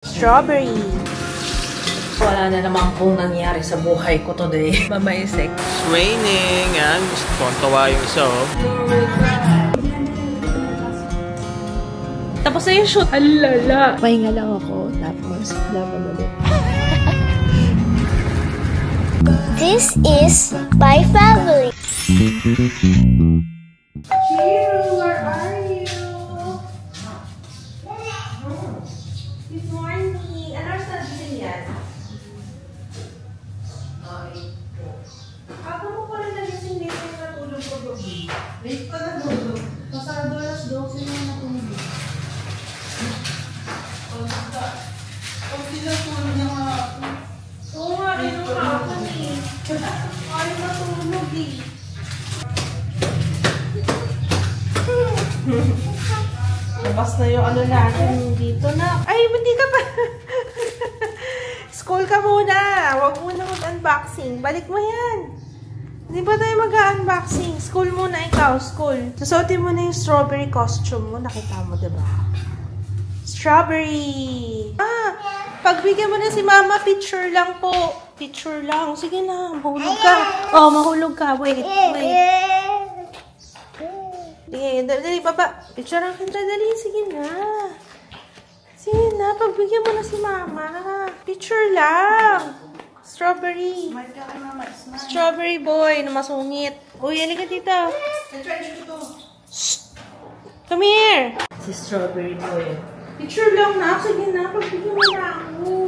Strawberry. Wala na naman pong nangyari sa buhay ko today. Mamaisik. It's raining. Yan. Tontawa yung isa, oh. Tapos na yung shoot. Alala. Pahinga lang ako. Tapos, laban ulit. This is my family. Chiro, where are you? Good morning. Ano sa gising yan? Ako mo pala nagising dito yung natulog ko gabi. Late ka na tulog. Pasado alas 12 na natulog. Pag tinatulog niya nga ako. Oo nga, rin yung ako eh. Ayaw matulog eh. Labas na yung ano natin dito na. Ay, hindi ka pa. School ka muna. Huwag muna mag-unboxing. Balik mo yan. Hindi ba tayo mag-unboxing? School muna ikaw, school. Susuotin mo na yung strawberry costume mo. Nakita mo, diba? Strawberry! Ah! Pagbigyan mo na si mama, picture lang po. Picture lang. Sige na, mahulog ka. Oh, mahulog ka. Wait, wait. Sige, dali, baba. Picture lang kita, dali. Sige na. Sige na, pagbigyan mo na si mama. Picture lang. Strawberry. Smile ka kay mama. Smile. Strawberry boy na masungit. Uy, halika dito. Na-try ko to. Come here. Si Strawberry boy. Picture lang na. Sige na, pagbigyan mo na ako.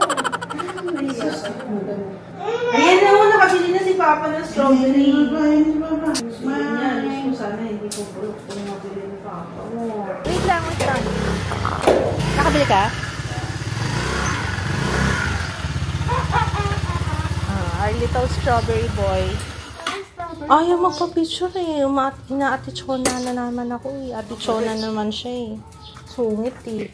Ayan na mo, nakabili na si Papa ng strawberry. Smile. Sana hindi ko bulok kung mabili ni Papa. Wait lang, wait lang. Nakabili ka? Our little strawberry boy. Ayaw magpa-picture eh. Ina-atichona na naman ako eh. Atichona naman siya eh. Sungit eh.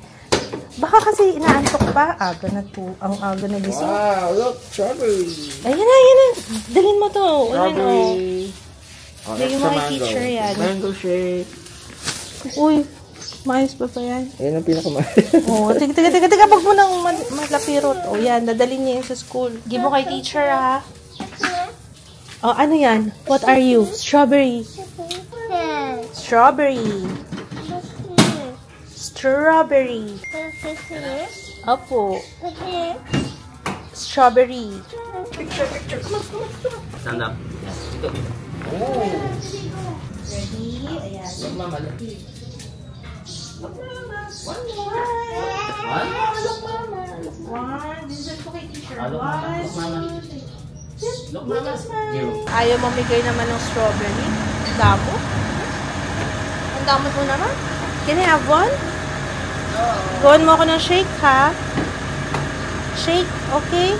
Baka kasi inaantok pa. Aga na to. Ang aga na gising. Wow, look, strawberry. Ayan na, ayan na. Dalhin mo to. Strawberry. Oh, yung mga teacher yan. Mango shake. Uy, maayos ba pa yan? Yan ang pinakamahal. Oh, tiga, wag mo nang malapirot. Oh, yan, dadalhin niya yung sa school. Give mo kay teacher, ha? Oh, ano yan? What are you? Strawberry. Strawberry. Strawberry. Opo. Strawberry. Stand up. Ito. Ready? Ayan. Look, mama. Look. Look, mama. One more. One? Look, mama. Look, one. This is kay teacher. Look, mama. Look, mama. Look, mama. Zero. Ayaw mamigay naman ng strawberry. Damo. Ang damot mo naman. Can I have one? Gawin mo ako ng shake, ha? Shake, okay?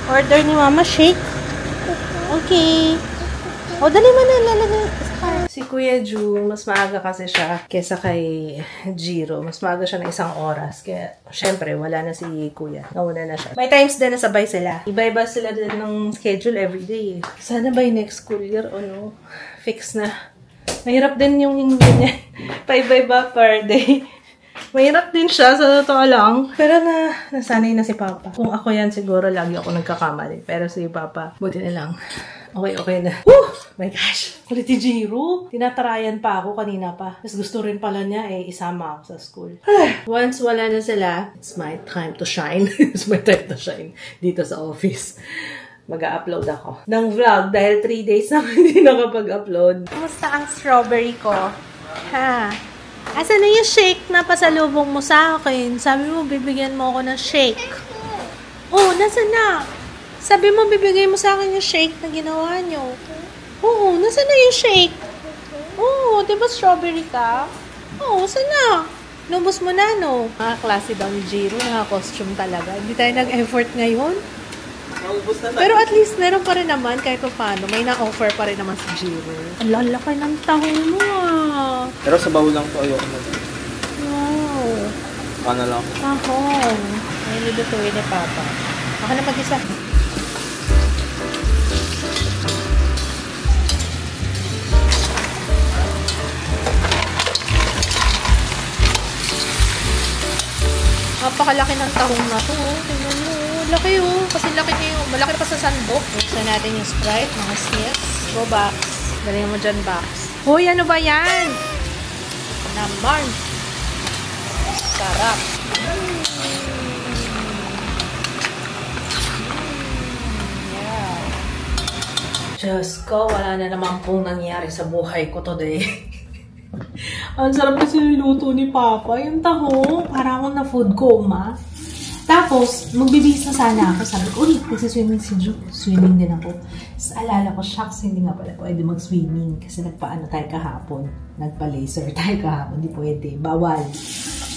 Order ni mama, shake. Okay. O, dali mo na, lalagay. Si Kuya Ju, mas maaga kasi siya kesa kay Jiro. Mas maaga siya ng 1 oras. Kaya, syempre, wala na si Kuya. Nauna na siya. May times din na sabay sila. Iba-iba sila din ng schedule everyday. Sana by next school year, no? Fix na. Mahirap din yung ganyan. Pa-iba-iba per day. Mahirap din siya, sa totoo lang. Pero nasanay na si Papa. Kung ako yan, siguro lagi ako nagkakamali. Pero si Papa, buti na lang. Okay na. Woo! My gosh! Kulit ni Jiro. Tinatarayan pa ako kanina pa. Mas gusto rin pala niya isama ako sa school. Once wala na sila, it's my time to shine. It's my time to shine dito sa office. Mag-upload ako ng vlog dahil 3 days na hindi nakapag-upload. Kumusta ang strawberry ko? Ha? Asan na yung shake na pasalubong mo sa akin? Sabi mo, bibigyan mo ako ng shake. Oh, nasa na? Sabi mo, bibigay mo sa akin yung shake na ginawa nyo. Oo, nasa na yung shake? Oo, diba strawberry ka? Oo, saan na? Lubos mo na, no? Mga klase daw ni Jiro, naka-costume talaga. Hindi tayo nag-effort ngayon. Naubos na tayo. Pero at least, meron pa rin naman, kahit pa paano, may na-offer pa rin naman si Jiro. Ang lalaki ng taho mo, ah. Pero sa baul lang to, ayoko na. Wow. Ano lang. Tahong. Ay, nilutuin ni Papa. Baka na mag-isa. Napakalaki ng tahong na to. Tingnan mo. Laki oh. Kasi malaki pa sa sandok. Buksan natin yung Sprite, mga sniffs. Go box. Galing mo dyan box. Hoy, ano ba yan? Naman. Sarap. Yeah. Diyos ko, wala na naman pong nangyari sa buhay ko today. Ang sarap kasi niluto ni Papa. Yung taho, para akong na food coma. Tapos, magbibihis na sana ako. Sabi ko, uy, nagsiswimming si Ju. Swimming din ako. Tapos alala ko, shucks, hindi nga pala pwede mag-swimming. Kasi nagpaano tayo kahapon. Nagpa-laser tayo kahapon. Hindi pwede. Bawal.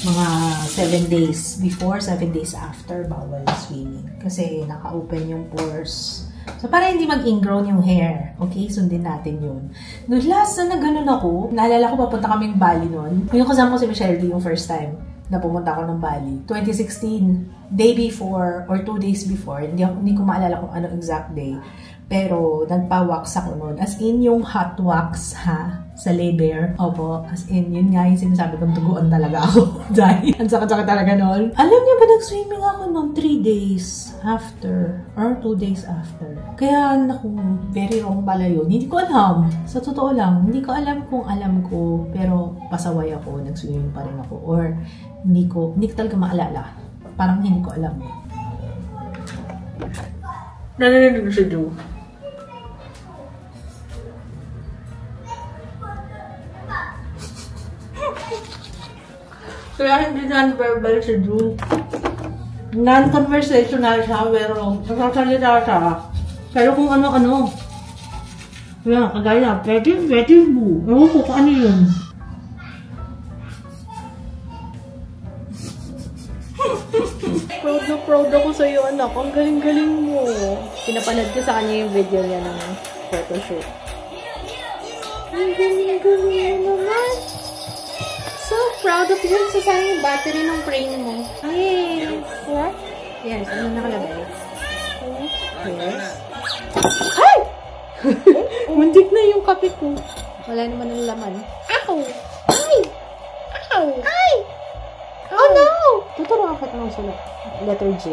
Mga 7 days before, 7 days after, bawal swimming. Kasi naka-open yung pores. So, para hindi mag-ingrown yung hair. Okay? Sundin natin yun. Noong last na gano'n ako, naalala ko papunta kaming Bali noon. Yung kasama ko si Michelle D yung first time na pumunta ako ng Bali. 2016, day before or 2 days before. Hindi ko maalala kung ano exact day. Pero, nagpa-wax ako noon. As in, yung hot wax, ha? Sa labor. Opo. As in, yun nga yung sinasabi kong tuguan talaga ako. Dahil, ang sakit-sakit talaga noon. Alam niyo ba, nag-swimming ako noon 3 days after. Or 2 days after. Kaya, naku, very wrong pala yun. Hindi ko alam. Sa totoo lang, hindi ko alam kung alam ko. Pero, pasaway ako. Nag-swimming pa rin ako. Or, hindi ko talaga maalala. Parang hindi ko alam. Nananig siya, Ju. Kaya hindi non-verbal si Ju. Non-conversational siya, pero nagsasalita siya. Pero kung ano-ano. Kaya, kagaya, pwede mo. Ewan ko kung ano yun. Proud ako sa'yo, anak. Ang galing-galing mo. Pinapanood ko sa kanya yung video niya ng photoshoot. Ang galing-galing mo naman. So proud of you. Sasayang yung battery ng frame mo. Yes. What? Yes. Ano nakalagay? Yes. Ay! Muntik na yung kape ko. Wala naman ang laman. Ow! Ay! Ow! Ay! Oh no! Tuturuan ka ng sulat. Letter J.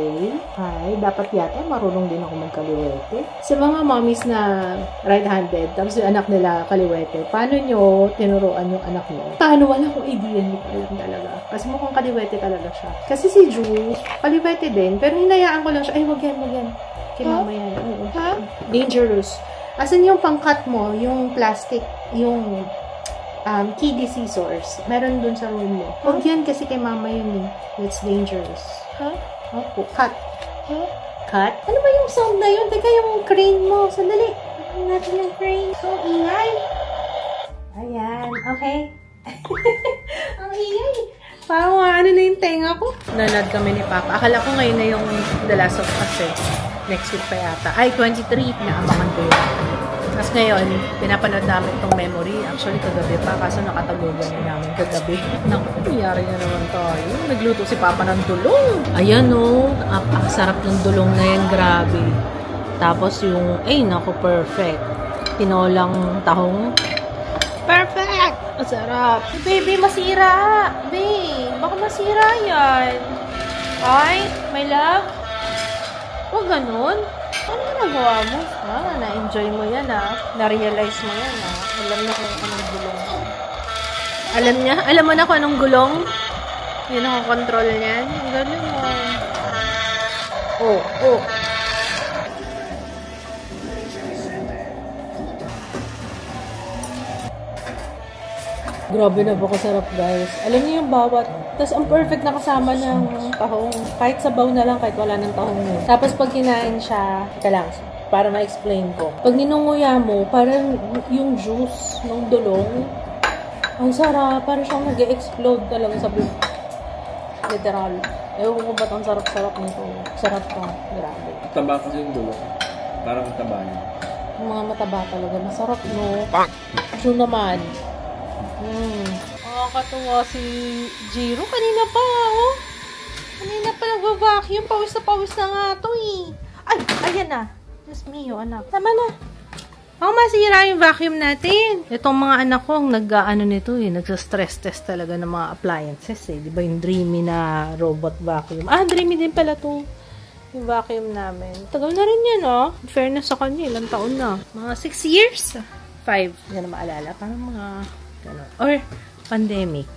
Ay, dapat yata marunong din ako magkaliwete. Sa mga mommies na right-handed, tapos yung anak nila kaliwete, paano nyo tinuruan yung anak nyo? Paano? Wala akong idea, hindi ko alam talaga. Kasi mukhang kaliwete talaga siya. Kasi si Ju, kaliwete din, pero hinayaan ko lang siya. Ay, wag yan. Kay mama yan. Oo. Dangerous. As in yung pangkat mo, yung plastic, yung kiddie scissors, meron dun sa room mo. Huwag yan kasi kay mama yun eh. That's dangerous. Opo. Cut. Cut? Ano ba yung sound na yun? Teka, yung crane mo. Sandali. Ano natin yung crane? So, ingay. Ayan. Okay. Ang ingay. Parang ano na yung tenga ko. Nanood kami ni Papa. Akala ko ngayon na yung The Last of Us eh. Next week pa yata. Ay, 23. Pinaabangan ko yun. Tapos ngayon, pinapanood namin itong memory. Actually, kagabi pa. Kaso nakatagugan na namin kagabi. Naku, nangyari na naman tayo. Nagluto si Papa ng dulong. Ayan o. Sarap ng dulong na yan. Grabe. Tapos yung, ay naku, perfect. Tinolang tahong. Perfect! Ang sarap. Baby, masira. Babe, baka masira yan. Ay, my love. Huwag ganun. Ano nagawa mo? Na-enjoy mo yan, na-realize mo yan, Alam na kung anong gulong. Alam niya? Alam mo na kung anong gulong? Yun ang control niyan. Ang galing mo. Oh. Grabe na ba kasarap, guys. Alam niyo yung bawat. Tapos ang perfect na kasama ng tahong. Kahit sabaw na lang, kahit wala ng tahong yun. Tapos pag kinain siya, lang, para ma-explain ko. Pag ninunguya mo, parang yung juice ng dulong, ang sarap. Parang siyang nag-explode talaga sa buhok. Literal. Ewan ko ba't ang sarap-sarap nito. Sarap pa. Grabe. Taba kasi yung dulong. Parang taba niya. Yung mga mataba talaga. Masarap, no? True naman. Nakakatuwa si Jiro. Kanina pa, oh. Kanina pa nag-vacuum. Pawis na nga to, eh. Ay, ayan na. Diyos mio, anak. Tama na. Baka masira yung vacuum natin. Itong mga anak ko, nag-ano nito eh, nagsa-stress test talaga ng mga appliances eh. Di ba yung Dreamy na robot vacuum? Ah, Dreamy din pala to. Yung vacuum namin. Tagal na rin yan, oh. In fairness sa kanya, ilang taon na. Mga 6 years? 5. Hindi na maalala. Parang mga, gano'n. Or, pandemic.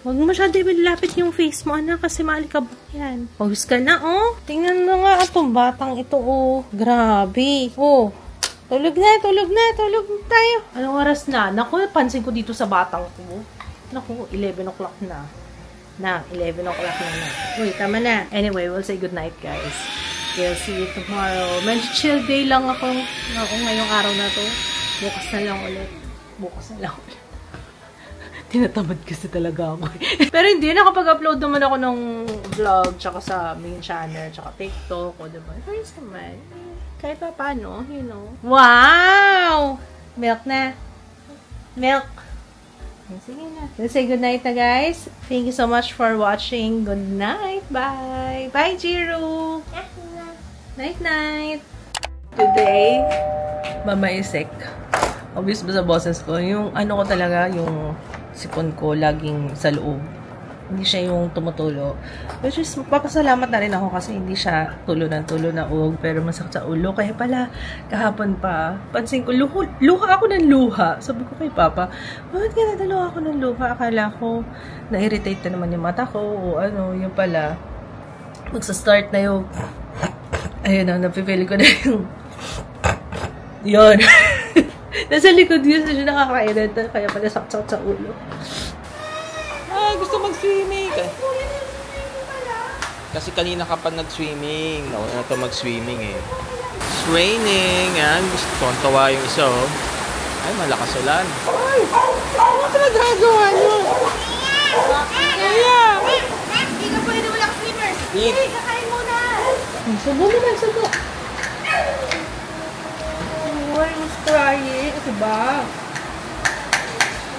Huwag masyado ilapit yung face mo, anak, kasi maalikabok yan. Pawis ka na, oh. Tingnan mo nga itong batang ito, oh. Grabe. Oh. Tulog na tayo. Anong oras na? Naku, pansin ko dito sa batang ko. Naku, 11 o'clock na. 11 o'clock na. Uy, tama na. Anyway, we'll say good night, guys. We'll see you tomorrow. Medyo chill day lang ako ngayong araw na to. Bukas na lang ulit. Tinatamad kasi talaga ako. Pero hindi, nakapag-upload naman ako ng vlog, tsaka sa main channel, tsaka TikTok, o diba? First naman. Kahit pa paano, you know. Wow! Milk na. Milk. Sige na. Let's say good night na, guys. Thank you so much for watching. Good night. Bye. Bye, Jiru. Night. Today, Mama is sick. Obvious ba sa boses ko? Yung ano ko talaga, yung sipon ko laging sa loob. Hindi siya yung tumutulo. Which is, papasalamat na rin ako kasi hindi siya tulo na uog. Pero masakit sa ulo. Kaya pala, kahapon pa, pansin ko, luha ako ng luha. Sabi ko kay Papa, bakit ka nadalo ako ng luha? Akala ko, na-irritate na naman yung mata ko. O ano, yung pala, magsa-start na yung, ayun na, napipili ko na yung, yun. Nasa likod yun, siya nakakainat. Kaya pala sakit sa ulo. Gusto mag-swimming. Kasi kanina ka pa nag-swimming. Nauna na ito mag-swimming eh. It's raining. Yan. Gusto tawa yung isa oh. Ay, malakas ulan. Ay! Ano ka nagagawa nyo? Kaya! Hindi ka pwede walang swimmers. Eat! Kakain muna. Subo naman, subo. Why was crying? Diba?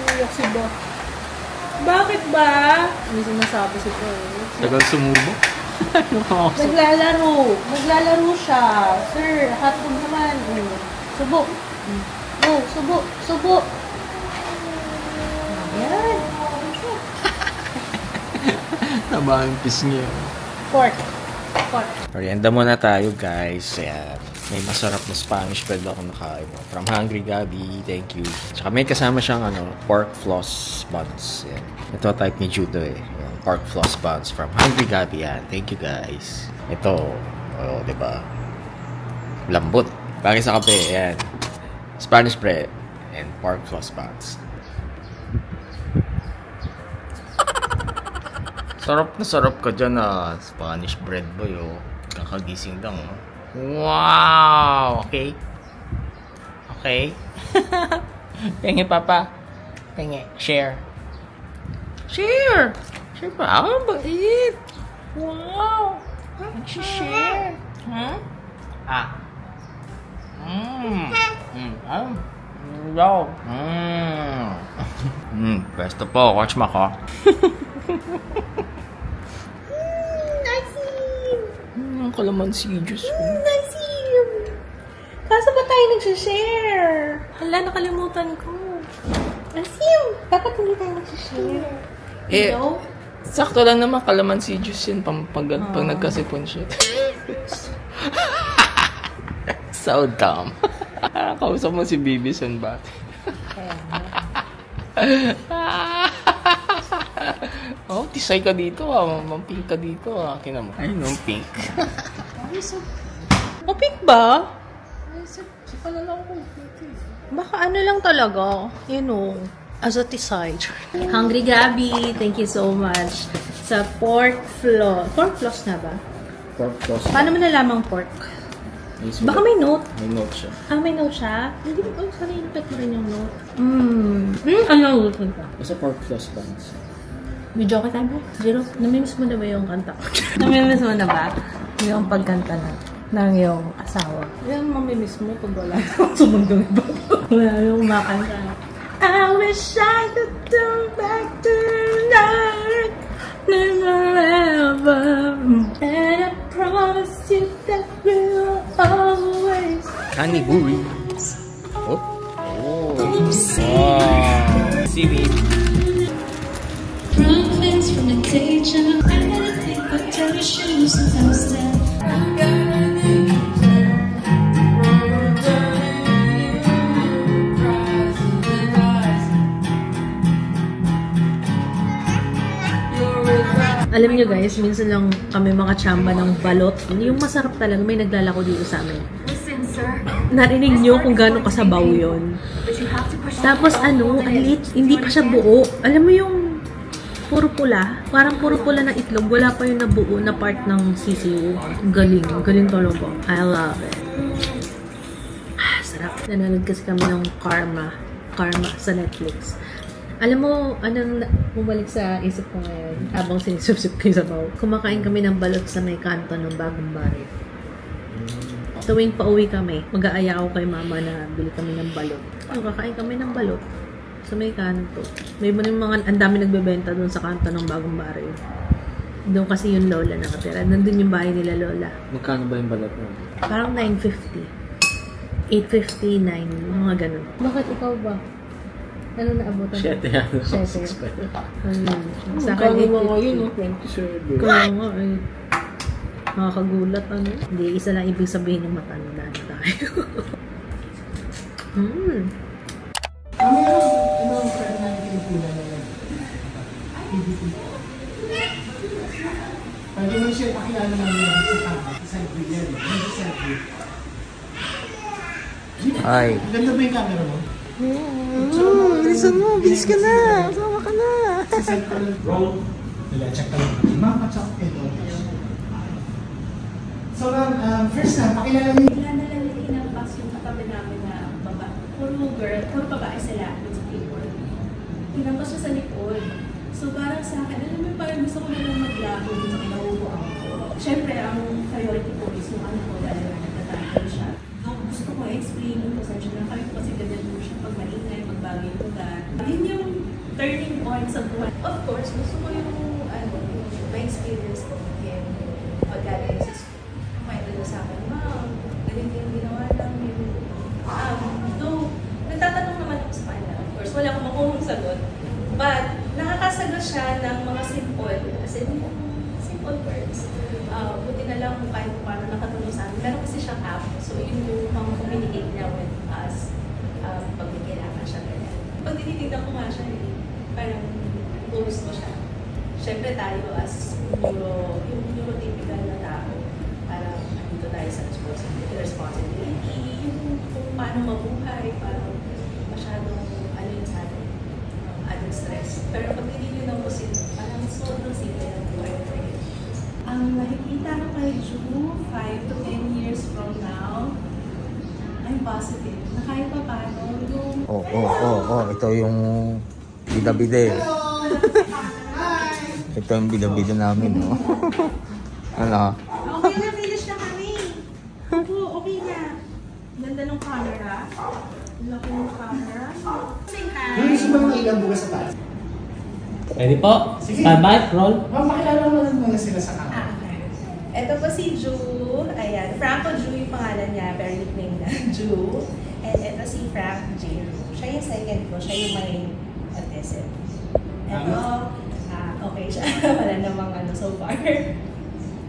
Uyak si Ba. Bakit ba? May sinasabi si Ko. Tagal sumubo. Naglalaro siya. Sir, hotdog naman. Subo. Subo. Ayan. Taba ang pisngi. Pork. Merienda muna tayo, guys. Ayan. May masarap na Spanish bread ako nakain. From Hungry Gabi. Thank you. Tsaka may kasama siyang pork floss buns. Ayan. Ito type ni Judo eh. Ayan, pork floss buns from Hungry Gabi. Ayan. Thank you, guys. Ito. Oh, diba? Lambot. Bagay sa kape. Ayan. Spanish bread and pork floss buns. Sarap na sarap ka dyan Spanish bread boy oh. Kakagising lang oh. Wow! Okay. Pengi Papa. Pengi. Share pa. Ah, bait. Wow. Share. Huh? Wow. Best po. Watch mo ko. Kalamansi juice. Nice. Kaso ba tayo nagsishare? Hala, nakalimutan ko. Asim! Dapat hindi tayo nagsishare. Sakto lang naman kalamansi juice yun pag nagkasipon siya. So dumb. Kausap mo si Bibison ba? Oh, tisay ka dito Mampink ka dito Kina mo. Ay, no, pink. O, pink ba? Si palala ko. Baka ano lang talaga. You know, as a tisay. Hungry Gabi, thank you so much. Sa pork floss. Pork floss na ba? Pork floss. Paano mo nalamang pork? Baka may note. May note siya. May note siya? Hindi mo, sana input mo rin yung note. Ano note mo pa? Basta pork floss buns. Video ka tayo ba? Zero? Namimiss mo na ba yung kanta? Namimiss mo na ba yung pagkanta ng yung asawa? Yung mamimiss mo pag wala sumundong iba. Wala yung makanta. I wish I could turn back to life. Never ever. And I promise you that we'll always. Kaniguris. Wow! Seaweed. Prophets from the day job. I gotta think what tell your shoes and toast them. I'm gonna make you play. Alam niyo guys, minsan lang kami mga tsamba ng balot. Yung masarap talaga, may naglalako dito sa amin. Narinig niyo kung gaano kasabaw yun. Tapos ano, ang liit, hindi pa siya buo. Alam mo yung puro pula, parang puro pula ng itlog, wala pa yung nabuo na part ng sisiw. Galing, galing talaga. I love it. Sarap. Nanonood kasi kami ng Karma sa Netflix. Alam mo, anong bumalik sa isip ko ngayon habang sinisupsip ko yung sabaw. Kumakain kami ng balot sa may kanto ng Bagong Baray. Tuwing pauwi kami, mag-aaya ako kay mama na bili kami ng balot. Kakain kami ng balot sa may kanto. May mga, ang dami nagbebenta doon sa kanto ng Bagong Baray. Doon kasi yung lola nakatira. Nandun yung bahay nila lola. Magkano ba yung balot mo? Parang 950. 859, mga ganun. Bakit ikaw ba? Ano naabutan? 7 yan. 7. Sa akin, Magkano ba ngayon, no? 27. Kaya nga, nakakagulat, ano? Hindi, isa lang ibig sabihin ng matanda na tayo. Ano friend na pinipula na yan? Pwede mo siya pakilala namin sa kama. Sa Brilliant. Hindi sa Brilliant. Ay. Ganda ba yung camera mo? Bilisan mo, bilis ka na. Sama ka na. Sa center roll. Check ka lang. Mapachak ito. So, first time, pakilala niyo. Kilala lang yung inalpas yung katabi namin na baba. Puro babae sila with skateboard. Tinampas siya sa likod. So parang sa akin, alam mo parang gusto ko na lang maglako dun sa kinauupuan ko. Siyempre, ang priority ko is yung anak ko dahil nagtatanggol siya. Gusto ko explain yung pasensya na kami kasi ganyan mo siya pag maingay, magbagay yung lugar. Yun yung turning point sa buhay. Of course, gusto ko yung ma-experience ko again paggaling sa school. May sa akin, ma'am, ganito yung ginawa namin. Though, nagtatanong naman ako sa kanya. Of course, wala akong makuhang sagot. But, nakakasagot siya ng mga simple, as in, simple words. Buti na lang kung kahit paano nakatulong sa amin. Meron kasi siyang app, so yun yung communicate niya with us pag may kailangan siya ganyan. Pag tinitignan ko nga siya, parang post ko siya. Siyempre tayo as yung neurotypical na tao, parang andito tayo sa responsibility, yung kung paano mabuhay, parang masyadong ano yun sa atin, added stress. Pero pag tinignan ko sila, parang sobrang simple ng buhay for you. Ang nakikita ko kay Ju, 5 to 10 years from now, I'm positive na kahit pa paano yung... Ito yung bida-bida eh. Ito yung bida-bida namin, no? Ano? Okay na, finish na kami. Okay na. Ganda ng camera. Laki ng camera. Say hi. Yung gusto mo ng ilang bukas sa taas? Ready po? Standby, roll. Makilala mo lang muna sila sa kama. Okay. Ito po si Ju. Ayan. Franco Ju yung pangalan niya. Very nickname na Ju. And ito si Frank J. Siya yung second ko. Siya yung may autism. Ito, okay siya. Wala namang ano so far.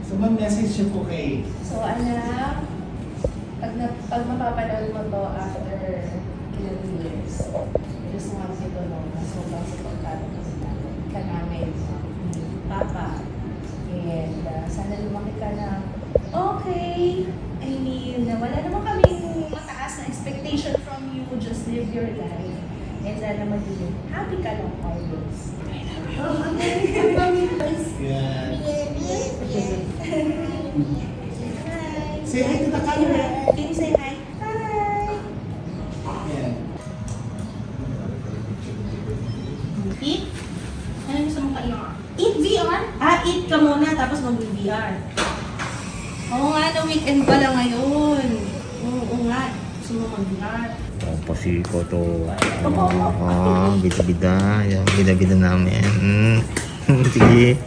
So, mag-message siya po kay... So, anak, pag mapapanood mo to after ilang years, just want you to know na sobrang supportado ka namin ni Papa. And sana lumaki ka na okay. I mean, wala naman kaming mataas na expectation from you. Just live your life. And sana magiging happy ka lang always. Yeah. Hi! Say hi to the camera. Can you say hi? Hi! Yeah. Eat? Ano gusto mong kain? Eat VR? Eat ka muna tapos mag-VR. Oo nga, na weekend pala ngayon. Oo nga, gusto mo mag-VR. Pasiko to. Bida-bida. Yung bida-bida namin. Sige.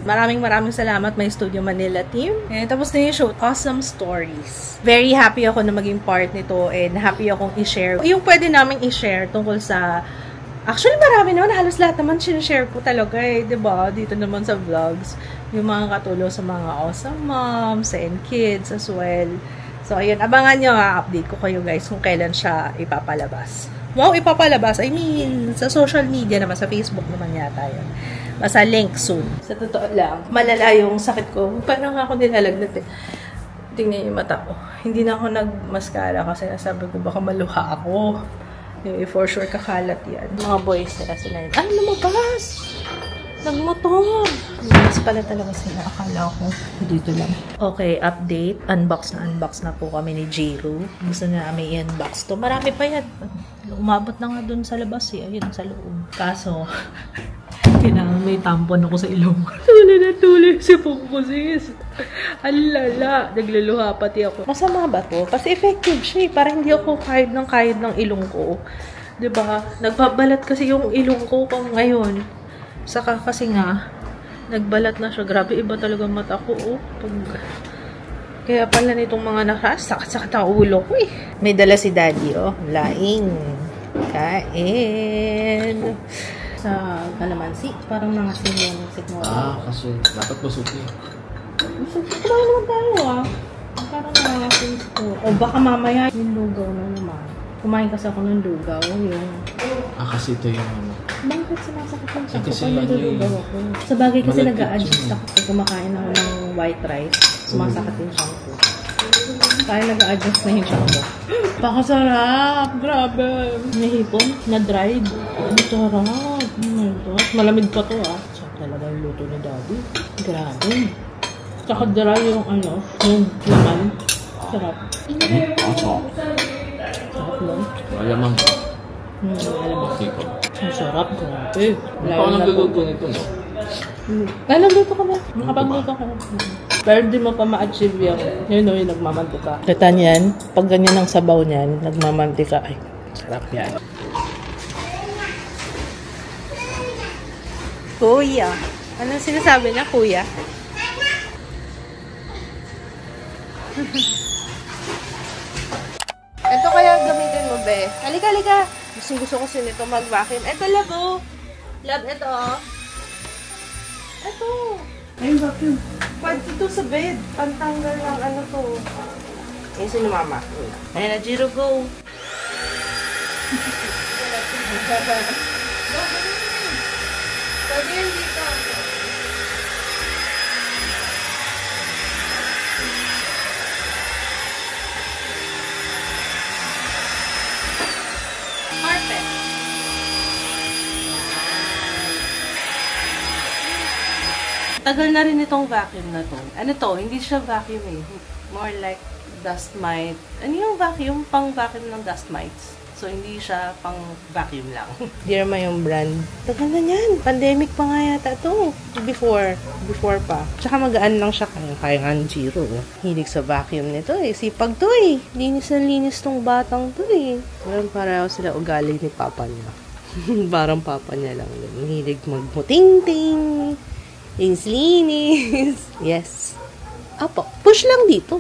Maraming salamat my Studio Manila team. And tapos na yung show, Awesome Stories. Very happy ako na maging part nito and happy akong i-share. Yung pwede naming i-share tungkol sa... Actually, marami naman. Halos lahat naman sinishare ko talaga eh. Diba? Dito naman sa vlogs. Yung mga katulong sa mga awesome moms and kids as well. So, ayun. Abangan nyo ha. Update ko kayo guys kung kailan siya ipapalabas. Wow, ipapalabas. I mean, sa social media naman. Sa Facebook naman yata yun. Basta link soon. Sa totoo lang, malala yung sakit ko. Parang ako nilalagnat eh. Tingnan yung mata ko. Hindi na ako nag-mascara kasi nasabi ko baka maluha ako. For sure kakalat yan. Mga boys sila yun. Ay, lumabas! Nagmotor! Lumabas pala talaga sila. Akala ko dito lang. Okay, update. Unbox na po kami ni Jiro. Gusto na namin i-unbox to. Marami pa yan. Umabot na nga dun sa labas eh. Ayun, sa loob. Kaso... Kailangan may tampon ako sa ilong. Tuloy na tuloy si Pongko sis. Alala. Nagluluha pati ako. Masama ba to? Kasi effective siya eh. Parang hindi ako kahit ng ilong ko. Diba? Nagbabalat kasi yung ilong ko ngayon. Saka kasi nga, nagbalat na siya. Grabe, iba talaga mata ko. Oh. Kaya pala nitong mga sakit ang ulo ko eh. May dala si daddy oh. Laing. Kain. Sa kalamansi. Parang nangasin yung siguro. Kasi dapat masuki. Masuki. Kumain naman tayo Parang nangasin siguro. O baka mamaya yung lugaw na naman. Kumain kasi ako ng lugaw. Yung... kasi ito yung ano. Bakit sumasakit lang siya? Kasi lugaw ako. Sa bagay kasi nag-a-adjust ako pag kumakain ako ng white rice. Sumasakit yung siyang ko. Kaya nag-a-adjust na yung siyang ko. Pakasarap! Grabe! May hipon na dried. Ang sarap! Malamig pa to Sarap talaga yung luto ni daddy. Grabe. Tsaka dry yung yung laman. Sarap. Sarap lang. Alamang ko. Alamang. Ang sarap. Grabe. Paano nagluto nito no? Nagluto ka ba? Nakapagluto ka. Pero di mo pa ma-achieve yung nagmamantika. Kita niyan, pag ganyan ang sabaw niyan, nagmamantika. Ay, sarap yan. Kuya. Anong sinasabi niya, kuya? Ito kaya gamitin mo, be. Halika. Gusto ko nito mag-vacuum. Ito, labo. Love, ito. Ito. Ayun, vacuum. Pwede ito sa bed. Pantanggal lang to. Ayun, sino mama? Ayan na, Jiro, go. Pwede yun dito. Perfect. Tagal na rin itong vacuum na to. Ano to? Hindi siya vacuum eh. More like dust mite. Ano yung vacuum? Pang vacuum ng dust mites. So, hindi siya pang vacuum lang. Dirma yung brand. Tagal na yan. Pandemic pa nga yata to. Before pa. Tsaka magaan lang siya. Kaya nga ng Jiro. Hilig sa vacuum nito eh. Sipag to eh. Linis na linis tong batang to eh. Parang pareho sila ugali ni papa niya. Parang papa niya lang. Hilig magmuting-ting. Linis. Yes. Apo. Push lang dito.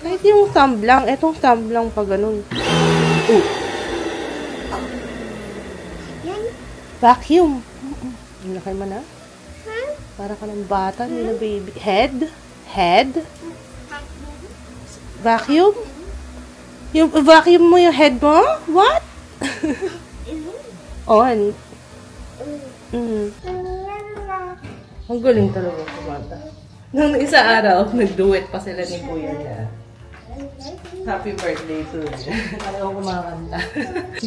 Kahit yung thumb lang. Etong thumb lang pa ganun. Vacuum. Laki mo na? Para ka ng bata, hindi na baby. Head? Vacuum? Yung vacuum mo yung head mo? What? On. Ang galing talaga kumanta. Nung isa araw, nag-duet pa sila ni kuya niya. Happy birthday to you. Ayaw kumakanta.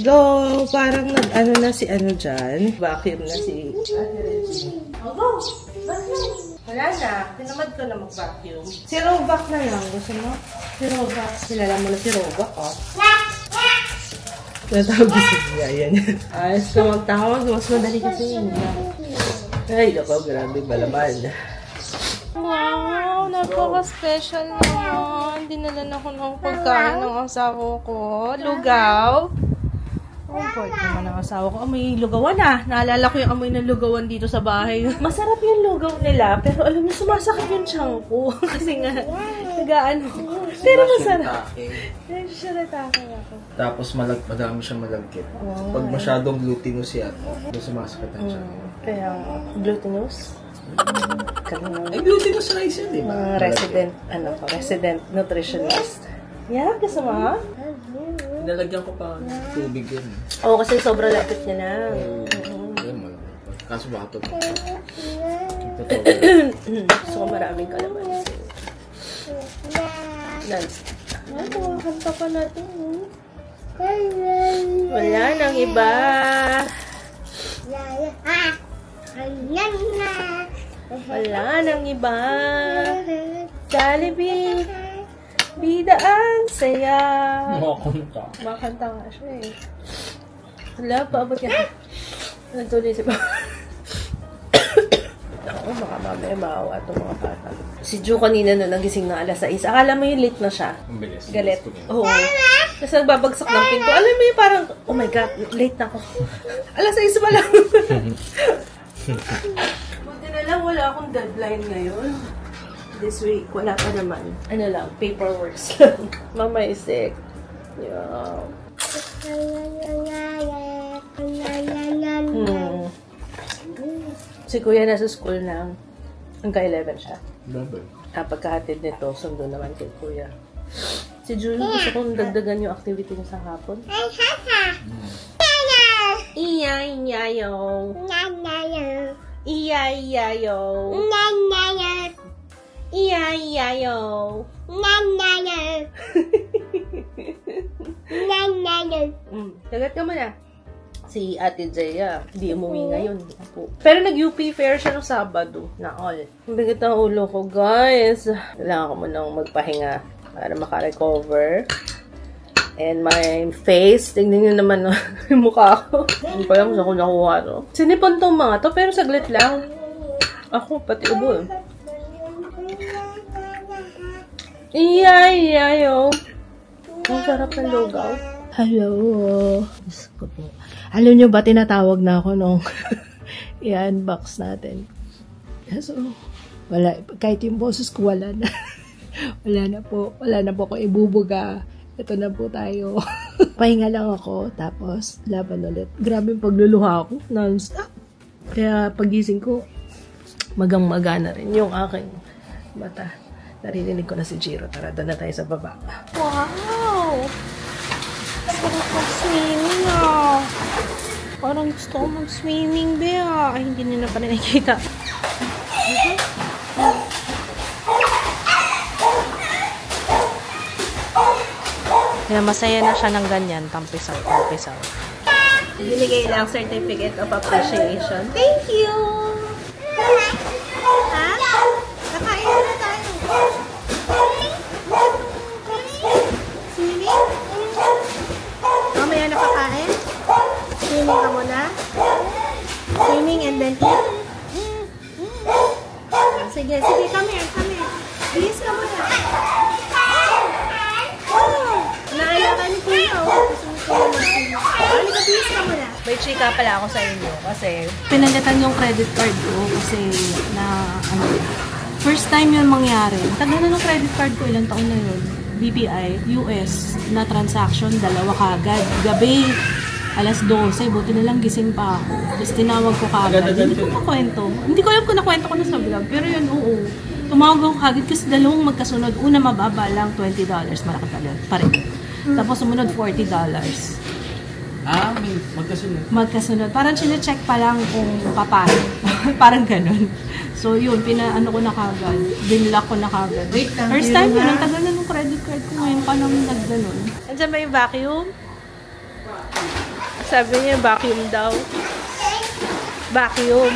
Go! Parang nag-ano na si ano dyan. Vacuum na si Ate Reggie. Go! Vacuum! Wala na. Tinamad ko na mag-vacuum. Si Rovac na lang. Gusto mo? Si Rovac. Kilala mo na si Rovac, oh. Natawag si Kuya. Yan. Ayos ka magtawag. Mas madali kasi yun. Ay, naku. Grabe balaman. Wow, napaka-special naman. Dinala na ko ng pagkain ng asawa ko. Lugaw. Oh, God naman ang asawa ko. Amoy lugawan Naalala ko yung amoy ng lugawan dito sa bahay. Masarap yung lugaw nila, pero alam niyo, sumasakit yung tiyan ko. Kasi nga, nag-ano. Pero masarap. Shiratake ako. Tapos madami siyang malagkit. Pag masyadong glutinous yan, sumasakit ang tiyan. Kaya, glutinous? Ay, glutinous rice yan, di ba? Resident nutritionist. Yeah, gusto mo? Nalagyan ko pa tubig yun. Oo, kasi sobrang lapit niya na. Kaso baka ito. Gusto ko maraming kalamansi. Kumakanta pa natin. Wala nang iba. Wala nang iba. Jollibee. Bida ang saya. Makanta nga siya eh. Wala, paabot ka. Nagtuloy si Papa. Ako, baka mamaya maawa itong mga bata. Si Ju kanina na nagising na alas 6. Akala mo yung late na siya. Ang bilis. Galit. Oo. Kasi nagbabagsak ng pinto. Alam mo yung parang, oh my God, late na ako. Alas 6 pa lang. Buti na lang, wala akong deadline ngayon. This week, wala pa naman. Ano lang, paperworks lang. Mama is sick. Yeah. Si Kuya nasa school na. Hanggang 11 siya. Pagkahatid nito, sundo naman kay Kuya. Si Julie, gusto kong dagdagan yung activity niya sa hapon. Iya-iya-yo. Iya-iya-yo. Iya-iya-yo. Tagat ka muna. Si Ate Jaya, hindi umuwi ngayon. Pero nag-UP fair siya nung Sabado na all. Ang bigat ang ulo ko, guys. Kailangan ko munang magpahinga para makarecover. And my face, tingnan nyo naman yung mukha ko. Hindi ko alam kung nakuha to. Sinipon tong mga to, pero saglit lang. Ako, pati ubo. Iya-iya-yo. Ang sarap ng lugaw. Hello. Alam nyo ba, tinatawag na ako nung i-unbox natin. So, wala. Kahit yung boses ko, wala na. Wala na po ako ibubuga. Ito na po tayo. Pahinga lang ako, tapos laban ulit. Grabe yung pagluluha ko, non-stop. Kaya pagising ko, magang-maga na rin yung aking mata. Narinig ko na si Jiro. Tara, doon na tayo sa baba. Wow! Sarap mag-swimming ah. Parang gusto ko mag-swimming, Bea. Ay, hindi nyo na pa nakikita. Kaya masaya na siya ng ganyan. Tampisaw. Binigay lang certificate of appreciation. Thank you! Ha? Nakain na tayo. Swimming? Mamaya nakakain? Swimming ka muna? Swimming and then eat? Sige, come here. Bihis ka muna. Naaya ka ni Kuya. Bihis ka muna. May chika pala ako sa inyo kasi pinalitan yung credit card ko kasi first time yun mangyari. Tagal na ng credit card ko, ilang taon na yun. BPI, US na transaction, 2 kagad. Gabi, alas 12, buti na lang gising pa ako. Tapos tinawag ko kagad. Hindi ko makwento. Hindi ko alam kung nakwento ko na sa vlog. Pero yun, oo. Tumawag ako kagad kasi 2 magkasunod. Una mababa lang, $20. Malaki pa rin. Tapos sumunod, $40. Magkasunod. Parang sine-check pa lang kung paano. Parang ganun. So, yun, pinaano ko na kagad. Binlock ko na kagad. First time yun, ang tagal na ng credit card ko ngayon pa nang nagganon. Andiyan ba yung vacuum? Sabi niya, vacuum daw. Vacuum.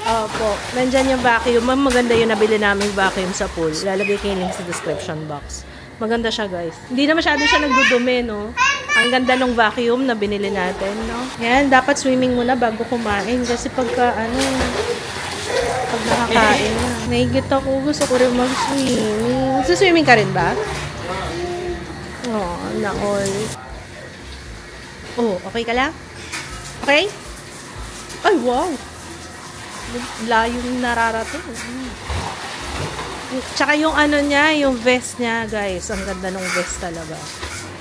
Opo. Nandyan yung vacuum. Maganda yung nabili namin vacuum sa pool. Lalagay ko yung link sa description box. Maganda siya, guys. Hindi na masyado siya nagdudumi, no? Ang ganda ng vacuum na binili natin, no? Yan, dapat swimming muna bago kumain. Kasi pagka, pag nakakain na. Naigit ako. Gusto ko rin mag-swimming. Swimming ka rin ba? Oo, na-all. Oh, okay ka lang? Okay? Ay, wow! Layo yung nararating. Tsaka yung ano niya, yung vest niya, guys. Ang ganda ng vest talaga.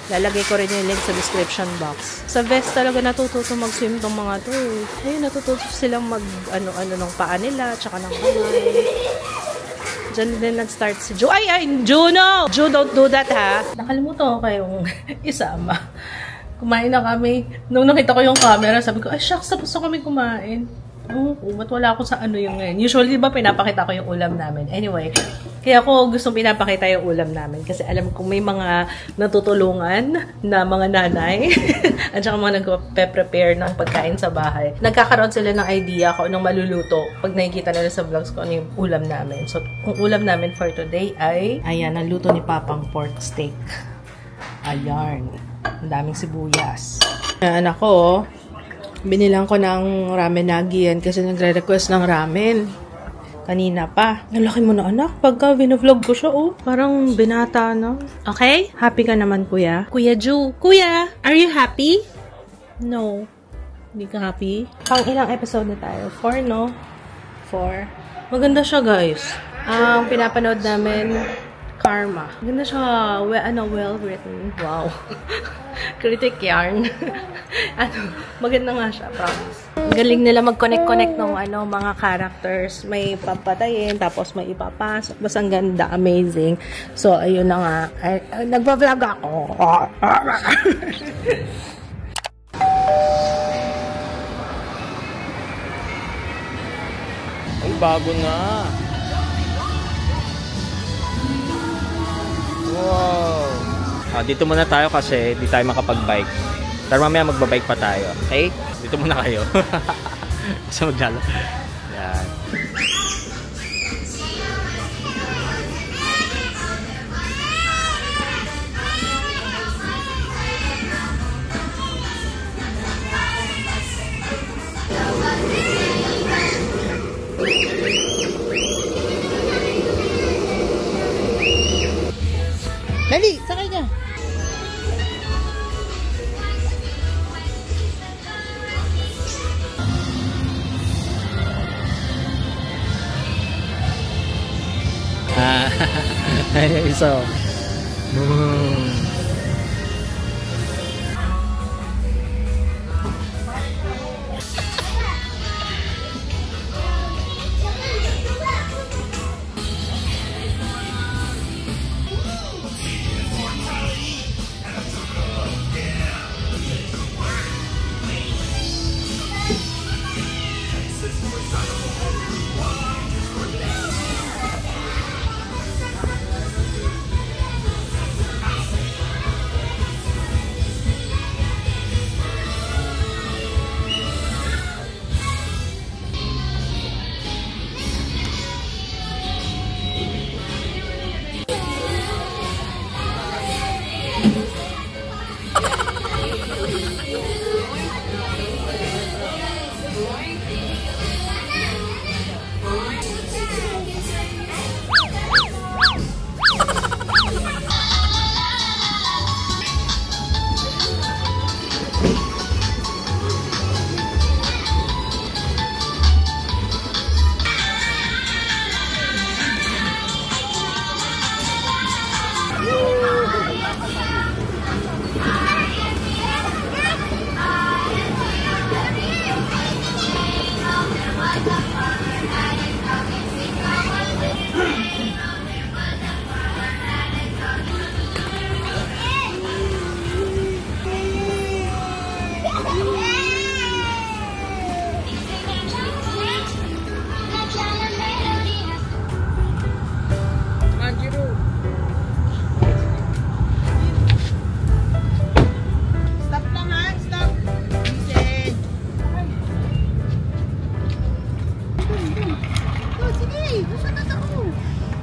Lalagay ko rin yung link sa description box. Sa vest talaga natututo mag-swim tong mga to. Ayun, natututo silang mag-ano-ano ng paa nila, tsaka ng kamay. Diyan din nag-start si Ju. Ay, Juno! Ju, don't do that, ha? Nakalimutan ko kayong isama. Kumain na kami. Nung nakita ko yung camera, sabi ko, ay, shucks, tapos na kami kumain. Ba't wala ako sa ano yung ngayon? Usually, diba, pinapakita ko yung ulam namin. Anyway, kaya ako gustong pinapakita yung ulam namin. Kasi alam ko may mga natutulungan na mga nanay. At saka mga nagpe-prepare ng pagkain sa bahay. Nagkakaroon sila ng idea kung anong maluluto pag nakikita nila sa vlogs ko ano yung ulam namin. So, kung ulam namin for today ay, ayan, ang luto ni Papang pork steak. Ayan. Ang daming sibuyas. Ayan ako, binilang ko ng ramen nagi yan kasi nagre-request ng ramen. Kanina pa. Ang laki mo na, anak. Pagka vlog ko siya, parang binata na. Okay? Happy ka naman, kuya? Kuya Ju. Kuya, are you happy? No. Hindi ka happy? Pang ilang episode na tayo? 4, no? 4. Maganda siya, guys. Ang pinapanood namin, Karma. Maganda siya. Well written. Wow. Critic yarn. Maganda nga siya, promise. Galing nila mag-connect ng mga characters. May papatayin, tapos may ipapasok. Basta ang ganda, amazing. So, ayun na nga. Nagpa-vlog ako. Ay, bago na. Wow. Dito muna tayo kasi di tayo makapag-bike. Pero mamaya magbabike pa tayo. Okay? Dito muna kayo. Kasi maglalo. Yan. Dali, sakay ka. So,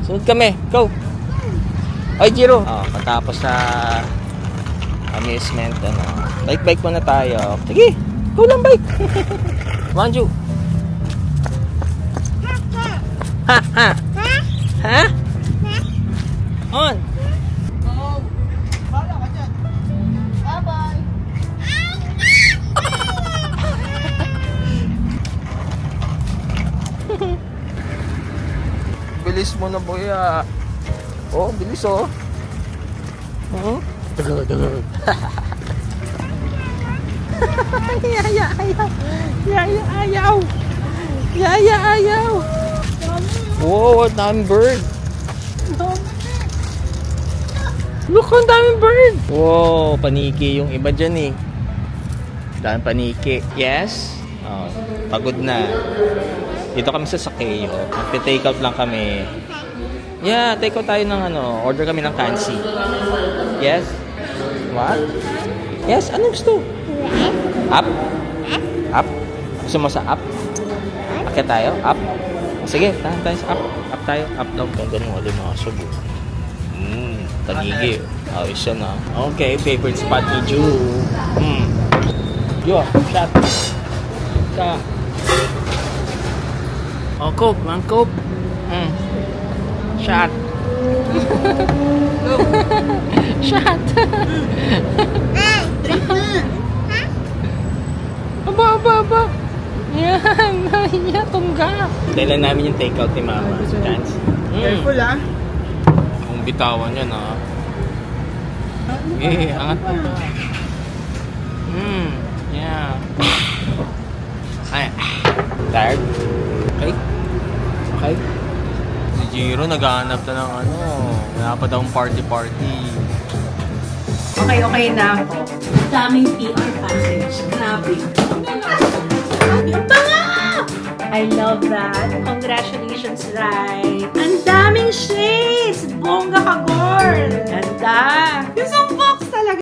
sunod kami. Go! Ay, Jiro! Patapos sa amusement, bike muna tayo. Sige! Go lang, bike! Manju! Ha? Ha? Ha? On! Bala ka dyan. Bye-bye. Yeah. Oh, bilis oh. Dagag. Ayaw. Wow, ang daming bird. Look, ang daming bird. Wow, paniki yung iba dyan eh. Daming paniki. Yes? Oh, pagod na. Dito kami sa Sakeo. Magpe-take out lang kami. Yeah, take out tayo ng order kami ng kansi. Yes? What? Yes, ano gusto? Up? Up? Gusto mo sa up? Akit tayo? Up? Sige, tayo sa up. Up tayo. Up daw. Ganun mo ulit mga subo. Tanigi. Ayos yan ah. Okay, favorite spot ni Ju. Yo, shot. Shot. Oh, cope. Mang cope. Shot. Shot. Aba. Yan. Tungga. Dahil namin yung take out ni Mama. Chance. Careful ah. Kung bitawan yan ah. Okay, angat pa ba? Yeah. Ay. Tired? Okay? Si Jiro naghahanap na ng wala pa daw party. Okay na ako. Daming PR package. Grabe. I love that. Congratulations, Rai. Ang daming shades! Bongga ka, girl! Ganda! Yung